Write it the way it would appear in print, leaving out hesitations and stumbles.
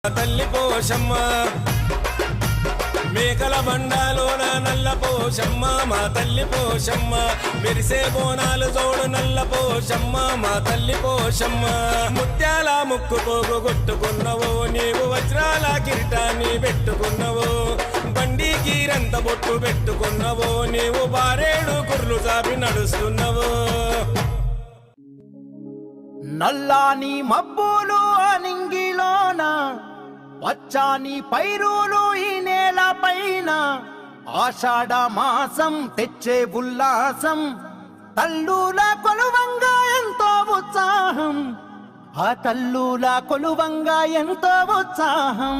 తల్లి పోషమ్మ మేకల బండాలోన నల్ల పోషమ్మ మా తల్లి పోషమ్మ మెరిసే బోనాలు జోడు నల్ల పోషమ్మ మా తల్లి పోషమ్మ ముత్యాల ముక్కు పోగు కొట్టుకున్నవో నీవు వజ్రాల కిరీటాన్ని పెట్టుకున్నవో బండి గీరంత బొట్టు పెట్టుకున్నవో నీవు బారేడు కుర్లు చాపి నడుస్తున్నవో నల్లాని మబ్బులు అనింగిలోన పచ్చాని పైరులు ఈ నేల పైన ఆషాఢ మాసం తెచ్చే ఉల్లాసం తల్లుల కొలువంగా ఎంతో ఉత్సాహం ఆ తల్లుల కొలువంగా ఎంతో ఉత్సాహం